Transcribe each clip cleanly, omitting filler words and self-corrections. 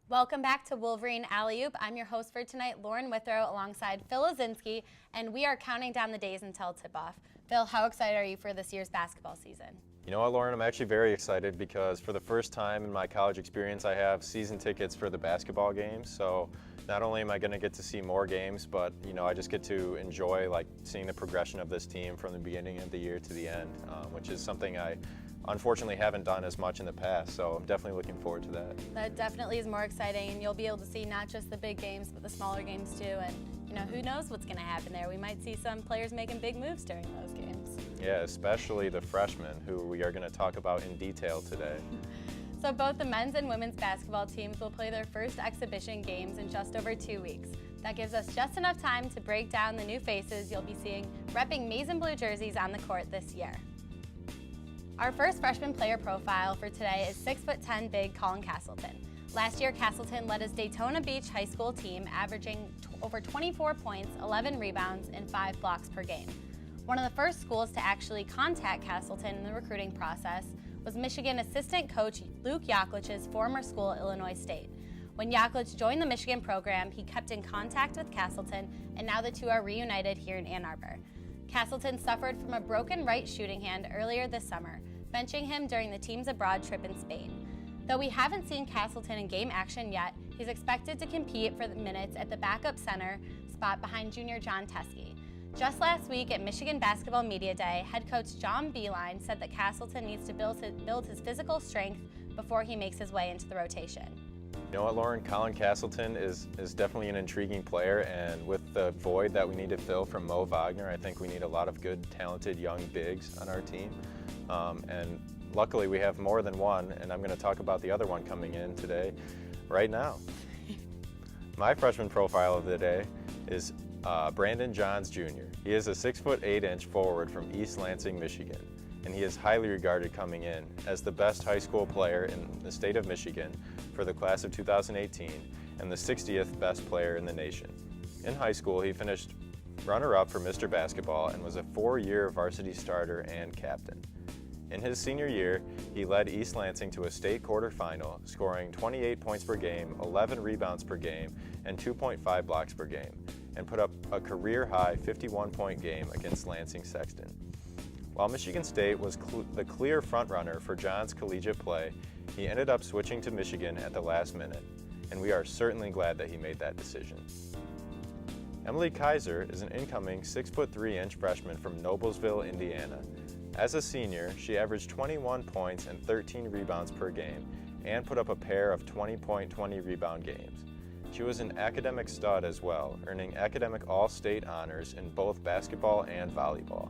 Welcome back to Wolverine Alley-Oop. I'm your host for tonight, Lauren Withrow, alongside Phil Ozinski, and we are counting down the days until tip-off. Phil, how excited are you for this year's basketball season? You know what, Lauren, I'm actually very excited because for the first time in my college experience, I have season tickets for the basketball games. So not only am I going to get to see more games, but I just get to enjoy seeing the progression of this team from the beginning of the year to the end, which is something I unfortunately haven't done as much in the past, so I'm definitely looking forward to that. That definitely is more exciting, and you'll be able to see not just the big games, but the smaller games too, and who knows what's going to happen there. We might see some players making big moves during those games. Yeah, especially the freshmen, who we are going to talk about in detail today. So both the men's and women's basketball teams will play their first exhibition games in just over 2 weeks. That gives us just enough time to break down the new faces you'll be seeing repping maize and blue jerseys on the court this year. Our first freshman player profile for today is 6'10" big Colin Castleton. Last year, Castleton led his Daytona Beach high school team, averaging over 24 points, 11 rebounds, and 5 blocks per game. One of the first schools to actually contact Castleton in the recruiting process was Michigan assistant coach Luke Yaklich's former school, Illinois State. When Yaklich joined the Michigan program, he kept in contact with Castleton, and now the two are reunited here in Ann Arbor. Castleton suffered from a broken right shooting hand earlier this summer, benching him during the team's abroad trip in Spain. Though we haven't seen Castleton in game action yet, he's expected to compete for the minutes at the backup center spot behind junior John Teske. Just last week at Michigan Basketball Media Day, head coach John Beilein said that Castleton needs to build his physical strength before he makes his way into the rotation. You know what, Lauren? Colin Castleton is definitely an intriguing player, and with the void that we need to fill from Mo Wagner, I think we need a lot of good, talented young bigs on our team. And luckily we have more than one, and I'm going to talk about the other one coming in today, right now. My freshman profile of the day is Brandon Johns Jr. He is a 6'8" forward from East Lansing, Michigan, and he is highly regarded coming in as the best high school player in the state of Michigan for the class of 2018 and the 60th best player in the nation. In high school, he finished runner-up for Mr. Basketball and was a 4-year varsity starter and captain. In his senior year, he led East Lansing to a state quarterfinal, scoring 28 points per game, 11 rebounds per game, and 2.5 blocks per game, and put up a career-high 51-point game against Lansing Sexton. While Michigan State was the clear frontrunner for John's collegiate play, he ended up switching to Michigan at the last minute, and we are certainly glad that he made that decision. Emily Kiser is an incoming 6'3" freshman from Noblesville, Indiana. As a senior, she averaged 21 points and 13 rebounds per game and put up a pair of 20-point-20 rebound games. She was an academic stud as well, earning academic all-state honors in both basketball and volleyball.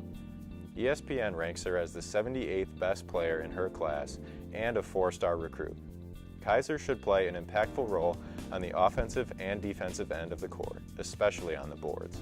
ESPN ranks her as the 78th best player in her class and a 4-star recruit. Kiser should play an impactful role on the offensive and defensive end of the court, especially on the boards.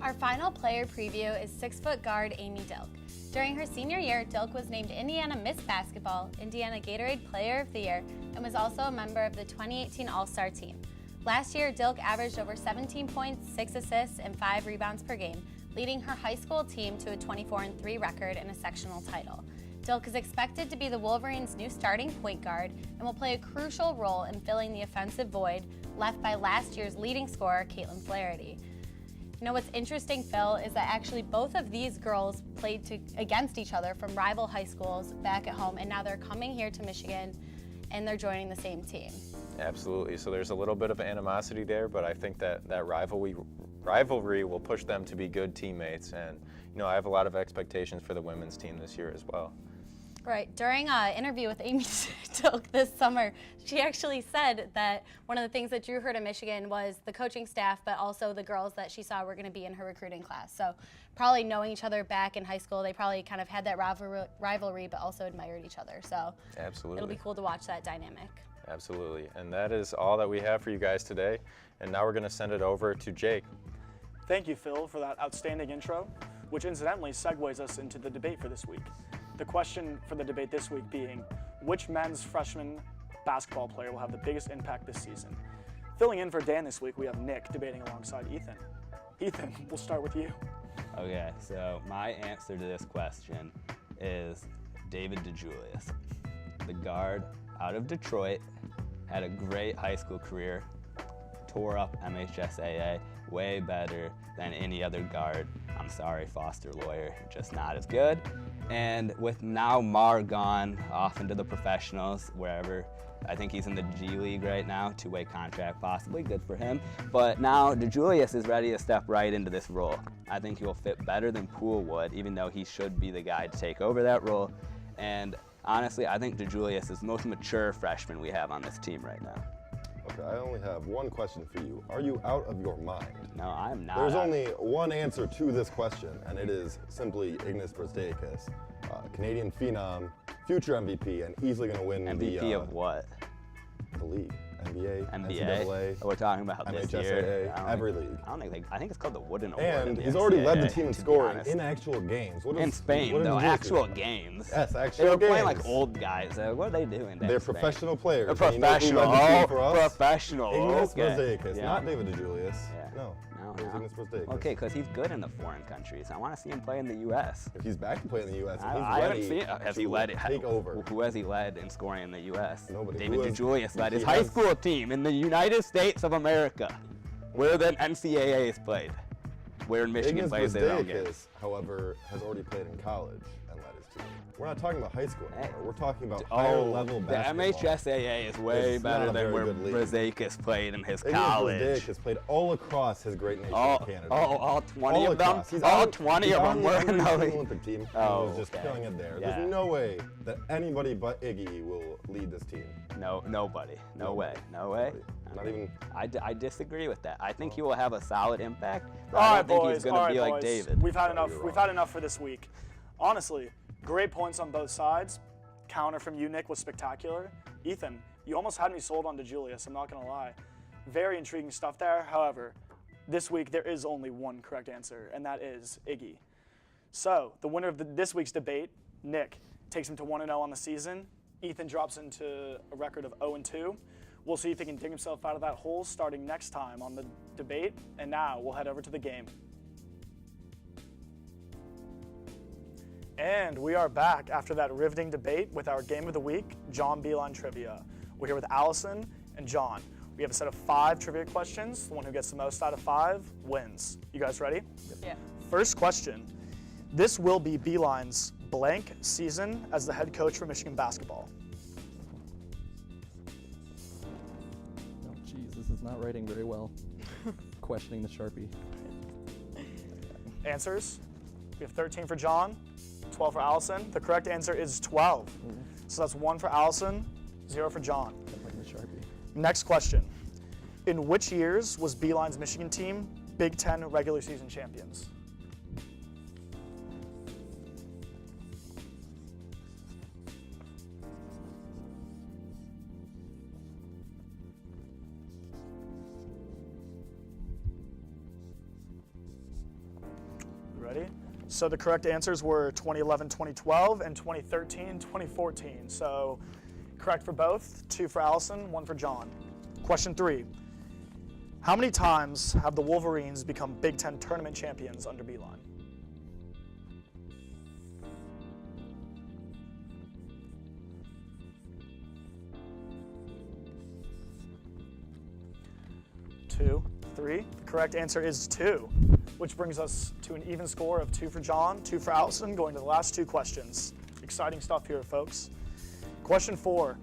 Our final player preview is 6-foot guard Amy Dilk. During her senior year, Dilk was named Indiana Miss Basketball, Indiana Gatorade Player of the Year, and was also a member of the 2018 All-Star team. Last year, Dilk averaged over 17 points, 6 assists, and 5 rebounds per game, leading her high school team to a 24-3 record and a sectional title. Dilk is expected to be the Wolverines' new starting point guard and will play a crucial role in filling the offensive void left by last year's leading scorer, Caitlin Flaherty. You know what's interesting, Phil, is that actually both of these girls played against each other from rival high schools back at home, and now they're coming here to Michigan and they're joining the same team. Absolutely. So there's a little bit of animosity there, but I think that rivalry will push them to be good teammates, and I have a lot of expectations for the women's team this year as well. Right. During an interview with Amy Dilk this summer, she actually said that one of the things that drew her to Michigan was the coaching staff, but also the girls that she saw were going to be in her recruiting class. So probably knowing each other back in high school, they probably kind of had that rivalry, but also admired each other. So absolutely, it'll be cool to watch that dynamic. Absolutely. And that is all that we have for you guys today. And now we're going to send it over to Jake. Thank you, Phil, for that outstanding intro, which incidentally segues us into the debate for this week. The question for the debate this week being, which men's freshman basketball player will have the biggest impact this season? Filling in for Dan this week, we have Nick debating alongside Ethan. Ethan, we'll start with you. Okay, so my answer to this question is David DeJulius, the guard out of Detroit had a great high school career, tore up MHSAA, way better than any other guard. I'm sorry, Foster Lawyer, just not as good. And with now Mar gone off into the professionals, wherever, I think he's in the G League right now, two-way contract possibly, good for him. But now DeJulius is ready to step right into this role. I think he'll fit better than Poole would, even though he should be the guy to take over that role. And honestly, I think DeJulius is the most mature freshman we have on this team right now. Okay, I only have one question for you. Are you out of your mind? No, I'm not. There's only one answer to this question, and it is simply Ignas Brazdeikis, Canadian phenom, future MVP, and easily going to win MVP of what? The league. NBA, NBA? NCAA, We're talking about this year. MHSAA, every league. I think it's called the Wooden Award. And in he's the already NCAA, led the team in to be scoring honest. in actual games. In Spain, though, actual games. Yes, They actual were games. playing like old guys. What are they doing? They're professional players. They're And you know who professional. led the team for us? Professional. Ignas Okay. Brazdeikis, Yeah. not David DeJulius. Yeah. No, it was Ignas Brazdeikis. Okay, because he's good in the foreign countries. I want to see him play in the U.S. If he's back to play in the U.S., and he's I haven't ready seen. Has he to led it? take over. Who has he led in scoring in the U.S.? Nobody. David Who has- DeJulius led his he high has- school team in the United States of America, where the NCAA is played, where Michigan Ignas plays their own games. Brazdeikis, however, has already played in college and led his team. We're not talking about high school anymore. Hey. We're talking about higher level the basketball. MHSAA is way It's better not a than very where good league. Brazdeikis played in his Ignas college. Brazdeikis played all across his great nation All, of Canada. all 20 All of them? across. He's All on- 20 he's of on them the were in the under-18 league? Olympic team. Oh, He was just okay. killing it there. Yeah. There's no way that anybody but Iggy will lead this team. No, nobody. No way. No way. Not even. I disagree with that. I think he will have a solid impact. But All I right, don't think boys. he's going all to right, be like boys. David. We've had No, enough. you're We've wrong. had enough for this week. Honestly, great points on both sides. Counter from you, Nick, was spectacular. Ethan, you almost had me sold on DeJulius. I'm not gonna lie. Very intriguing stuff there. However, this week there is only one correct answer, and that is Iggy. So the winner of this week's debate, Nick, takes him to 1-0 on the season. Ethan drops into a record of 0-2. We'll see if he can dig himself out of that hole starting next time on the debate. And now we'll head over to the game. And we are back after that riveting debate with our game of the week, John Beilein Trivia. We're here with Allison and John. We have a set of 5 trivia questions. The one who gets the most out of 5 wins. You guys ready? Yeah. First question. This will be Beilein's blank season as the head coach for Michigan basketball. Oh, geez, this is not writing very well. Questioning the Sharpie. Answers? We have 13 for John, 12 for Allison. The correct answer is 12. So that's 1 for Allison, 0 for John. Definitely the Sharpie. Next question. In which years was Beilein's Michigan team Big Ten regular season champions? Ready? So the correct answers were 2011, 2012, and 2013, 2014. So correct for both, 2 for Allison, 1 for John. Question 3. How many times have the Wolverines become Big Ten tournament champions under Beilein? Two, 3. The correct answer is 2, which brings us to an even score of 2 for John, 2 for Allison, going to the last 2 questions. Exciting stuff here, folks. Question 4.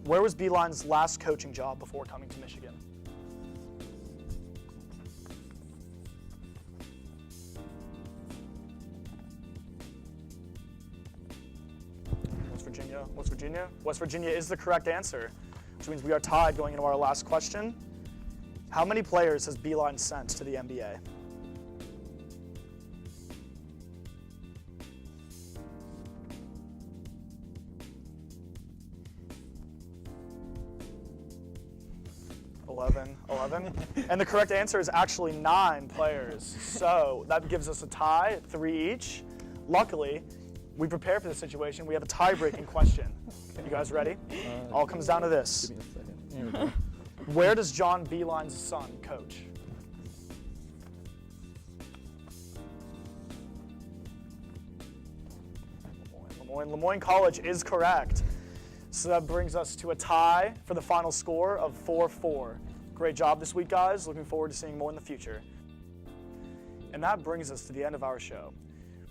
Where was Beilein's last coaching job before coming to Michigan? West Virginia, West Virginia. West Virginia is the correct answer, which means we are tied going into our last question. How many players has Beilein sent to the NBA? Eleven. And the correct answer is actually 9 players. So that gives us a tie, 3 each. Luckily, we prepared for this situation. We have a tie-breaking question. You guys ready? All comes down to this. Give me a second. Here we go. Where does John Beilein's son coach? Lemoyne College is correct. So that brings us to a tie for the final score of 4-4. Great job this week, guys. Looking forward to seeing more in the future. And that brings us to the end of our show.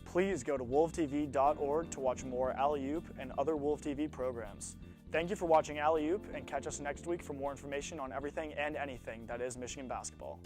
Please go to wolftv.org to watch more Alley-Oop and other Wolf TV programs. Thank you for watching Alley-Oop, and catch us next week for more information on everything and anything that is Michigan basketball.